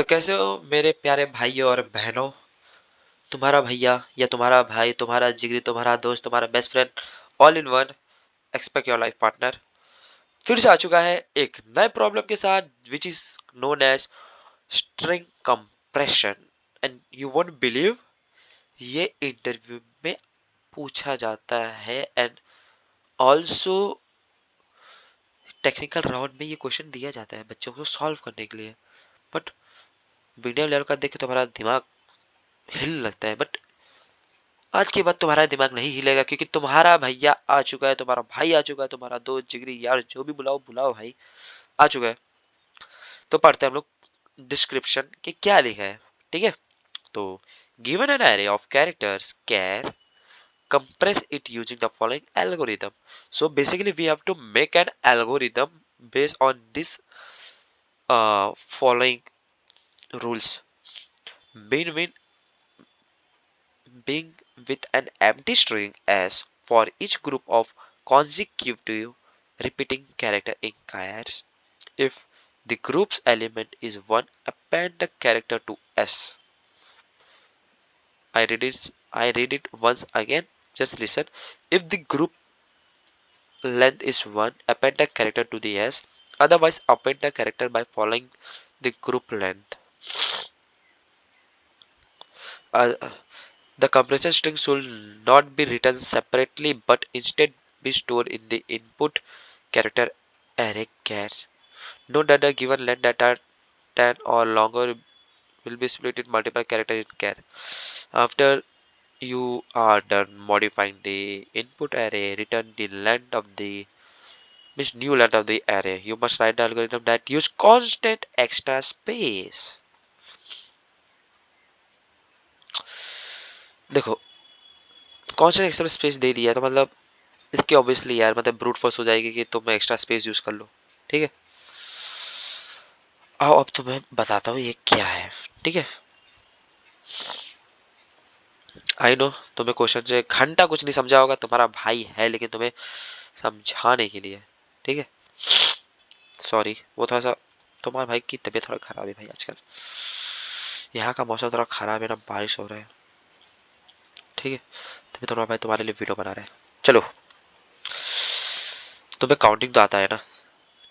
तो कैसे हो मेरे प्यारे भाइयों और बहनों। तुम्हारा भैया या तुम्हारा भाई, तुम्हारा जिगरी, तुम्हारा दोस्त, तुम्हारा best friend, all in one, expect your life partner फिर से आ चुका है एक नए प्रॉब्लम के साथ, which is known as string compression. And you won't believe, ये इंटरव्यू में पूछा जाता है एंड ऑल्सो टेक्निकल राउंड में ये क्वेश्चन दिया जाता है बच्चों को सॉल्व करने के लिए। बट मीडियम लेवल का देख के तुम्हारा दिमाग हिल लगता है, बट आज के बाद तुम्हारा दिमाग नहीं हिलेगा क्योंकि तुम्हारा भैया आ चुका है, तुम्हारा भाई आ चुका है, तुम्हारा दोस्त जिगरी यार जो भी बुलाओ बुलाओ भाई आ चुका है। तो पढ़ते हैं हम लोग डिस्क्रिप्शन कि क्या लिखा है। ठीक है, तो given an array of characters कैर compress it using the following algorithm. So basically we have to make an algorithm based on this following rules. Begin being with an empty string s for each group of consecutive repeating character in chars. If the group's element is 1, append the character to s. I read it once again. Just listen. If the group length is 1, append the character to the s. Otherwise, append the character by following the group length. Uh, The compression string should not be written separately but instead be stored in the input character array chars. Note that the given length that are 10 or longer will be split in multiple characters in char. After you are done modifying the input array, return the length of the new length of the array. You must write the algorithm that use constant extra space. देखो, constant extra space दे दिया तो मतलब इसकी obviously यार मतलब brute force हो जाएगी कि तुम एक्स्ट्रा स्पेस यूज कर लो। ठीक है, आओ अब तुम्हें बताता हूँ ये क्या है। ठीक है, आई नो तुम्हें क्वेश्चन से घंटा कुछ नहीं समझा होगा, तुम्हारा भाई है लेकिन तुम्हें समझाने के लिए। ठीक है, सॉरी वो थोड़ा सा तुम्हारे भाई की तबीयत थोड़ा खराब है भाई आजकल, यहाँ का मौसम थोड़ा खराब है ना, बारिश हो रहा है। ठीक है, तभी तुम्हारा भाई तुम्हारे लिए वीडियो बना रहा है। चलो, तुम्हें काउंटिंग तो आता है ना।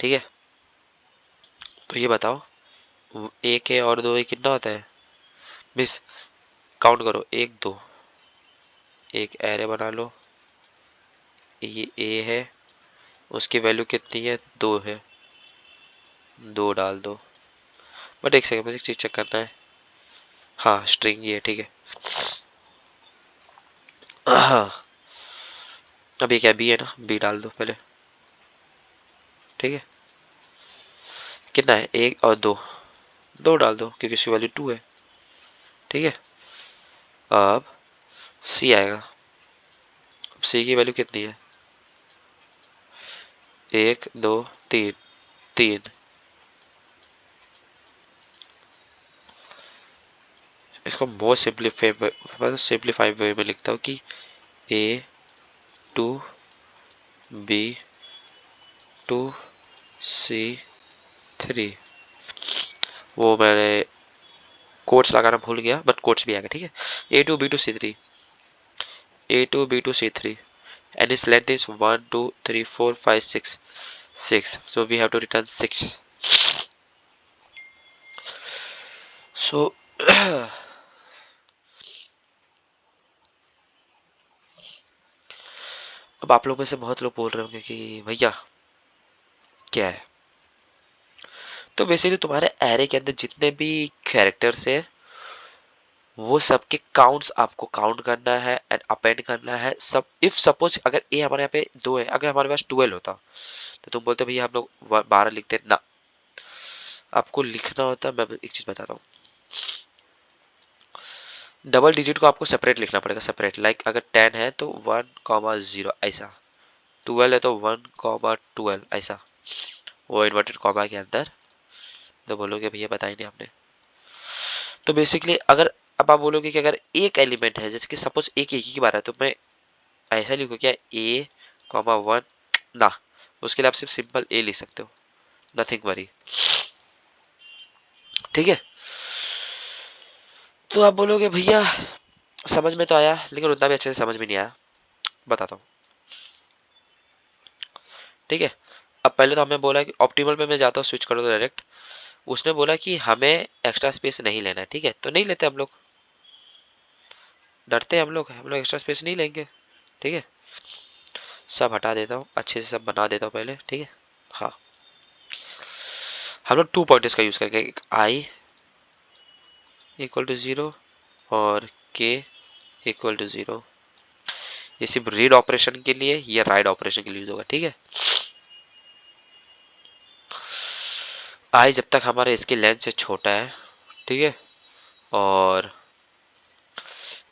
ठीक है, तो ये बताओ एक है और दो है कितना होता है। मिस काउंट करो, एक दो, एक एरे बना लो, ये ए है, उसकी वैल्यू कितनी है, दो है, दो डाल दो। बट एक सेकंड मुझे एक चीज चेक करना है। हाँ स्ट्रिंग ये ठीक है। हाँ, अब ये क्या बी है ना, बी डाल दो पहले। ठीक है, कितना है, एक और दो, दो डाल दो क्योंकि इसकी वैल्यू टू है। ठीक है, अब सी आएगा। अब सी की वैल्यू कितनी है, एक दो तीन, तीन। इसको मोस्ट सिंप्लीफाइड वे में लिखता हूँ कि A two B two C three. वो मैंने कोट्स लगाना भूल गया बट कोट्स भी आएगा। ठीक है, A two B two C three, A two B two C three and its length is 1 2 3 4 5 6 6, so we have to return 6. So अब आप लोग में से बहुत लोग बोल रहे होंगे कि भैया क्या है। तो बेसिकली तुम्हारे एरे के अंदर जितने भी कैरेक्टर्स है वो सबके काउंट्स आपको काउंट करना है एंड अपेंड करना है सब। इफ सपोज अगर ए हमारे यहाँ पे दो है, अगर हमारे पास 12 होता तो तुम बोलते भैया हम लोग 12 लिखते ना। आपको लिखना होता, मैं एक चीज बताता हूँ, डबल डिजिट को आपको सेपरेट लिखना पड़ेगा, सेपरेट। लाइक अगर 10 है तो 1,0 ऐसा, 12 है तो 1,12 ऐसा, वो इन्वर्टेड कॉमा के अंदर। तो बोलोगे भैया बताई नहीं आपने। तो बेसिकली अगर अब आप बोलोगे कि अगर एक एलिमेंट है, जैसे कि सपोज एक ही बार है, तो मैं ऐसा लिखो क्या, ए कॉमा वन ना, उसके लिए आप सिर्फ सिंपल ए लिख सकते हो, नथिंग वरी। ठीक है, तो आप बोलोगे भैया समझ में तो आया, लेकिन उतना भी अच्छे से समझ में नहीं आया। बताता हूँ, ठीक है। अब पहले तो हमें बोला कि ऑप्टिमल पे मैं जाता हूँ, स्विच करो तो डायरेक्ट। उसने बोला कि हमें एक्स्ट्रा स्पेस नहीं लेना है, ठीक है, तो नहीं लेते हम लोग, डरते हैं हम लोग एक्स्ट्रा स्पेस नहीं लेंगे, ठीक है। सब हटा देता हूँ, अच्छे से सब बना देता हूँ पहले, ठीक है। हाँ, हम लोग 2 पॉइंटर्स का यूज करेंगे, एक आई इक्वल टू 0 और के इक्वल टू 0। ये सिर्फ रीड ऑपरेशन के लिए या राइट ऑपरेशन के लिए यूज होगा, ठीक है। आई जब तक हमारे इसके लेंथ से छोटा है, ठीक है, और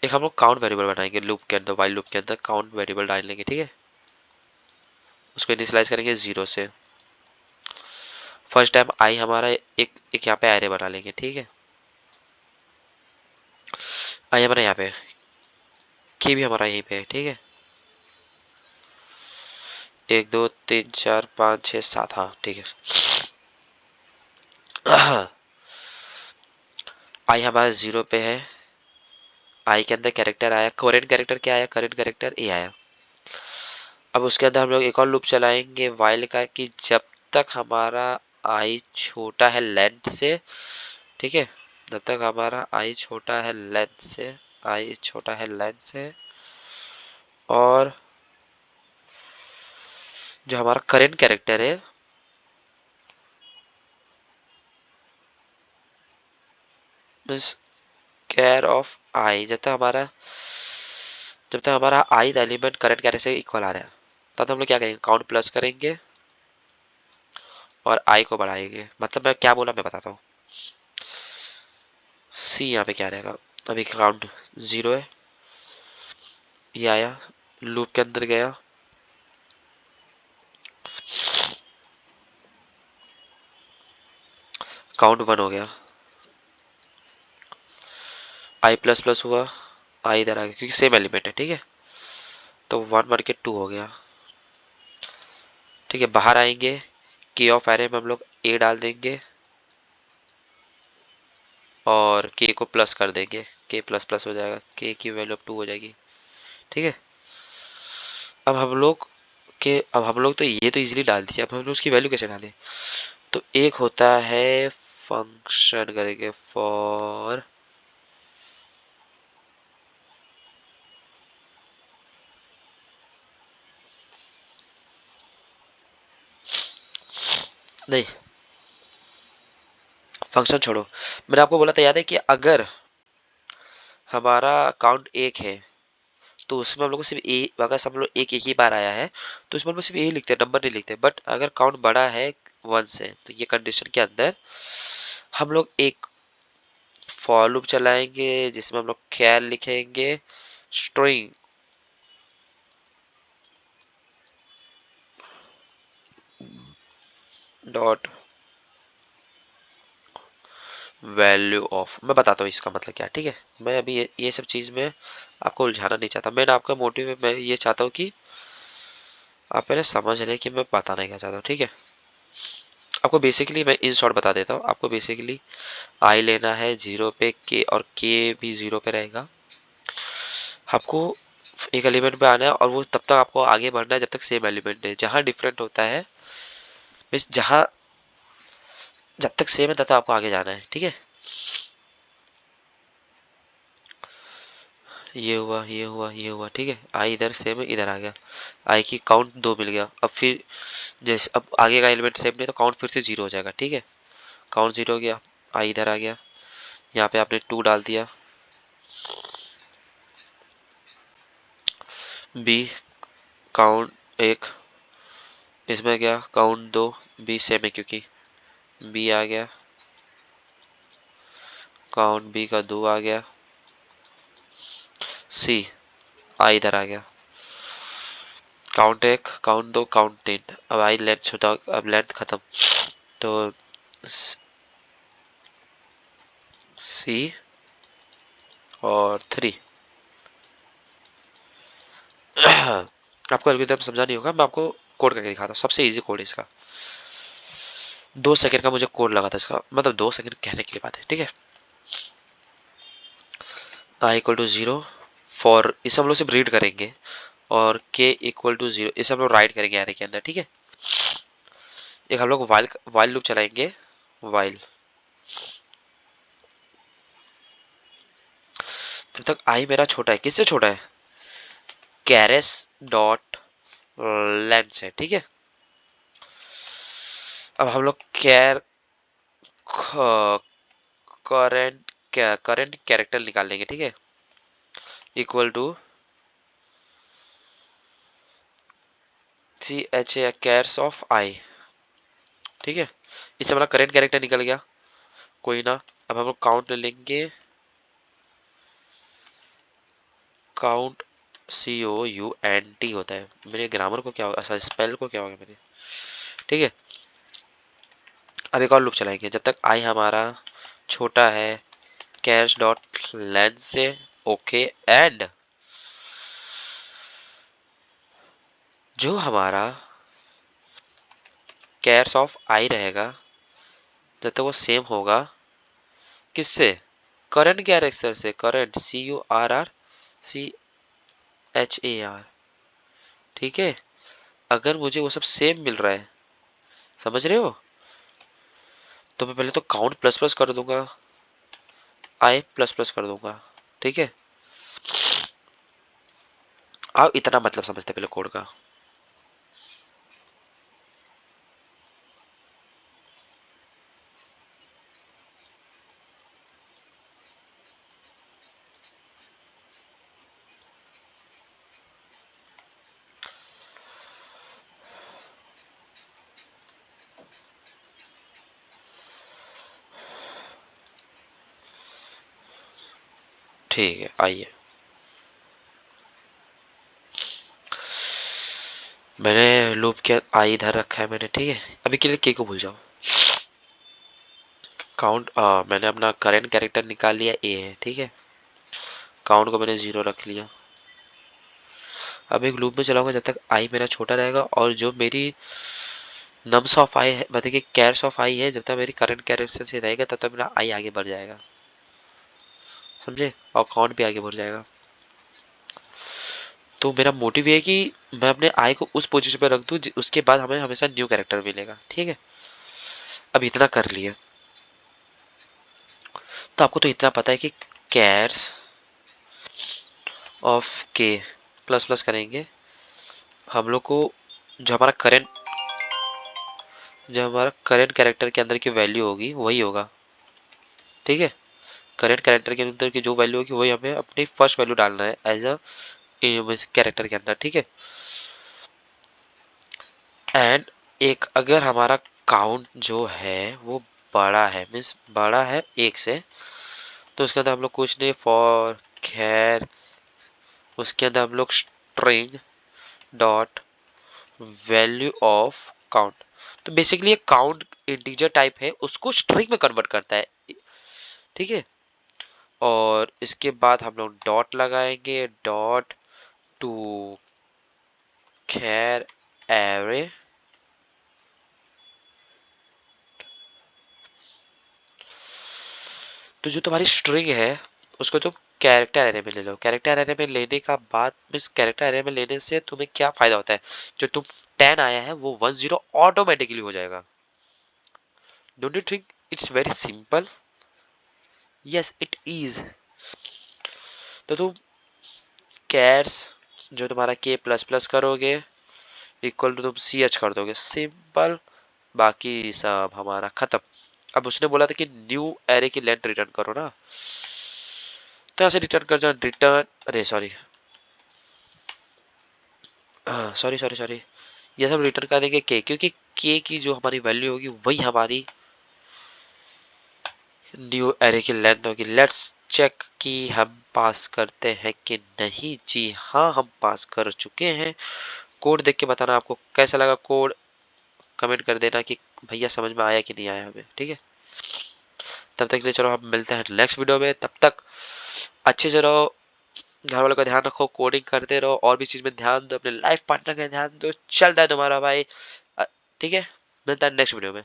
एक हम लोग काउंट वेरिएबल बनाएंगे लूप के अंदर, वाइल लूप के अंदर काउंट वेरिएबल डालेंगे, ठीक है। उसको इनिशियलाइज करेंगे 0 से। फर्स्ट टाइम आई हमारा एक यहाँ पे एरे बना लेंगे, ठीक है। आई हमारा यहाँ पे, के भी हमारा यहीं पे है, ठीक है। 1 2 3 4 5 6 7, हाँ ठीक है। आई हमारा 0 पे है। आई के अंदर कैरेक्टर आया, करेंट कैरेक्टर क्या आया, करेंट कैरेक्टर ए आया। अब उसके अंदर हम लोग एक और लूप चलाएंगे वाइल का, कि जब तक हमारा आई छोटा है लेंथ से, ठीक है, जब तक हमारा आई छोटा है लेंथ से, आई छोटा है लेंथ से, और जो हमारा करेंट कैरेक्टर है मीन्स केयर ऑफ आई, जब तक हमारा आई एलिमेंट करेंट कैरेक्टर से इक्वल आ रहा है, तब तक हम लोग क्या करेंगे, काउंट प्लस करेंगे और आई को बढ़ाएंगे। मतलब मैं क्या बोला मैं बताता हूँ। सी यहाँ पे क्या रहेगा, अभी काउंट 0 है, ये आया, लूप के अंदर गया, काउंट 1 हो गया, आई प्लस प्लस हुआ, आई इधर आ गया क्योंकि सेम एलिमेंट है, ठीक है। तो 1 1 के 2 हो गया, ठीक है। बाहर आएंगे, के ऑफ एरे में हम लोग ए डाल देंगे और के को प्लस कर देंगे, के प्लस प्लस हो जाएगा, के की वैल्यू अब 2 हो जाएगी, ठीक है। अब हम लोग तो ये तो इजीली डाल दिया, अब हम लोग उसकी वैल्यू कैसे डालें। तो एक होता है फंक्शन करेंगे फॉर, नहीं फंक्शन छोड़ो, मैंने आपको बोला था याद है कि अगर हमारा काउंट 1 है तो उसमें हम लोग को सिर्फ ए, अगर सब लोग एक एक ही बार आया है तो उसमें हम लोग सिर्फ ए लिखते हैं, नंबर नहीं लिखते। बट अगर काउंट बड़ा है 1 से, तो ये कंडीशन के अंदर हम लोग एक फॉर लूप चलाएंगे जिसमें हम लोग कैर लिखेंगे स्ट्रिंग डॉट वैल्यू ऑफ। मैं बताता हूँ इसका मतलब क्या है, ठीक है। मैं अभी ये सब चीज़ में आपको उलझाना नहीं चाहता, मैं आपका मोटिव मैं ये चाहता हूँ कि आप पहले समझ लें कि मैं बताना क्या चाहता हूँ, ठीक है। आपको बेसिकली मैं इन शॉर्ट बता देता हूँ, आपको बेसिकली आई लेना है 0 पे, के और के भी 0 पे रहेगा। आपको एक एलिमेंट पे आना है और वो तब तक आपको आगे बढ़ना है जब तक सेम एलिमेंट है। जहाँ डिफरेंट होता है मीन्स जहाँ, जब तक सेम है तब तक आपको आगे जाना है, ठीक है। ये हुआ ये हुआ ये हुआ, ठीक है। आई इधर सेम है, इधर आ गया, आई की काउंट 2 मिल गया। अब फिर जैसे अब आगे का एलिमेंट सेम नहीं तो काउंट फिर से 0 हो जाएगा, ठीक है। काउंट 0 हो गया, आई इधर आ गया, यहाँ पे आपने 2 डाल दिया, बी काउंट 1, इसमें गया काउंट 2, बी सेम है क्योंकि बी आ गया, काउंट बी का 2 आ गया, सी आई इधर आ गया, काउंट 1 काउंट 2 काउंट 3। अब आई लेंथ छोटा, अब लेंथ खत्म, तो सी और 3। आपको एल्गोरिथम समझा नहीं होगा, मैं आपको कोड करके दिखाता हूँ। सबसे इजी कोड है इसका, 2 सेकंड का मुझे कोड लगा था इसका, मतलब 2 सेकंड कहने के लिए बात है, ठीक है। आई इक्वल टू 0 फॉर, इसे हम लोग सिर्फ रीड करेंगे, और k इक्वल टू 0 इसे हम लोग राइट करेंगे एरे के अंदर, ठीक है। एक हम लोग वाइल वाइल लूप चलाएंगे, वाइल, जब तक आई मेरा छोटा है, किससे छोटा है, कैरेस डॉट लेंथ से, ठीक है। अब हम लोग कैर करंट करंट कैरेक्टर निकाल लेंगे, ठीक है, equal to C H A cares of I, ठीक है। इससे हमारा करंट कैरेक्टर निकल गया, कोई ना। अब हम लोग काउंट ले लेंगे, काउंट COUNT होता है, मेरे ग्रामर को क्या होगा, अच्छा स्पेल को क्या होगा मेरे, ठीक है। अब एक और लूप चलाएंगे, जब तक आई हमारा छोटा है, कैश डॉट लेंथ से, ओके, एंड जो हमारा कैर्स ऑफ आई रहेगा, जब तक वो सेम होगा किससे, करंट कैरेक्टर से, करंट CURRCHAR, ठीक है। अगर मुझे वो सब सेम मिल रहा है, समझ रहे हो, तो मैं पहले तो काउंट प्लस प्लस कर दूंगा, आई प्लस प्लस कर दूंगा, ठीक है। आप इतना मतलब समझते पहले कोड का। ठीक है, आइए, मैंने लूप के आई इधर रखा है मैंने, ठीक है। अभी के लिए के को भूल जाओ, काउंट मैंने अपना करंट कैरेक्टर निकाल लिया, ए है, ठीक है। काउंट को मैंने 0 रख लिया। अब एक लूप में चलाऊंगा जब तक आई मेरा छोटा रहेगा, और जो मेरी नम्स ऑफ आई है, मतलब कि कैर्स ऑफ आई है, जब तक मेरी करंट कैरेक्टर से रहेगा तब तक मेरा आई आगे बढ़ जाएगा, समझे, और काउंट भी आगे बढ़ जाएगा। तो मेरा मोटिव ये है कि मैं अपने आई को उस पोजीशन पे रख दूं उसके बाद हमें हमेशा न्यू कैरेक्टर मिलेगा, ठीक है। अब इतना कर लिया, तो आपको तो इतना पता है कि कैर्स ऑफ के प्लस प्लस करेंगे, हम लोग को जो हमारा करंट कैरेक्टर के अंदर की वैल्यू होगी वही होगा, ठीक है। करंट कैरेक्टर के अंदर की जो वैल्यू होगी वही हमें अपनी फर्स्ट वैल्यू डालना है एज अ कैरेक्टर के अंदर, ठीक है। एंड एक अगर हमारा काउंट जो है वो बड़ा है, मीन्स बड़ा है एक से, तो उसके अंदर हम लोग कुछ नहीं, फॉर खैर उसके अंदर हम लोग string dot value of count, तो बेसिकली ये काउंट इंटीजर टाइप है, उसको स्ट्रिंग में कन्वर्ट करता है, ठीक है। और इसके बाद हम लोग डॉट लगाएंगे, डॉट टू खैर एरे, तो जो तुम्हारी स्ट्रिंग है उसको तुम कैरेक्टर एरे में ले लो। कैरेक्टर एरे में लेने का बाद, मीन्स कैरेक्टर एरे में लेने से तुम्हें क्या फायदा होता है, जो तुम 10 आया है वो 10 ऑटोमेटिकली हो जाएगा। Don't you think it's very simple? Yes it is. तो तुम कैर्स जो तुम्हारा के प्लस प्लस करोगे इक्वल टू तुम सी एच कर दोगे, सिंपल, बाकी सब हमारा खत्म। अब उसने बोला था कि न्यू एरे की लेंथ रिटर्न करो ना, तो ऐसे रिटर्न कर जाओ, रिटर्न, अरे सॉरी, सॉरी सॉरी सॉरी, ये सब रिटर्न कर देंगे के, क्योंकि के की जो हमारी वैल्यू होगी वही हमारी न्यू एरे की लेंथ होगी। लेट्स चेक कि हम पास करते हैं कि नहीं। जी हाँ, हम पास कर चुके हैं। कोड देख के बताना आपको कैसा लगा कोड, कमेंट कर देना कि भैया समझ में आया कि नहीं आया हमें, ठीक है। तब तक के लिए चलो हम मिलते हैं नेक्स्ट वीडियो में, तब तक अच्छे से रहो, घर वालों का ध्यान रखो, कोडिंग करते रहो, और भी चीज में ध्यान दो, अपने लाइफ पार्टनर का ध्यान दो, चलता है तुम्हारा भाई। ठीक है, मिलता है नेक्स्ट वीडियो में।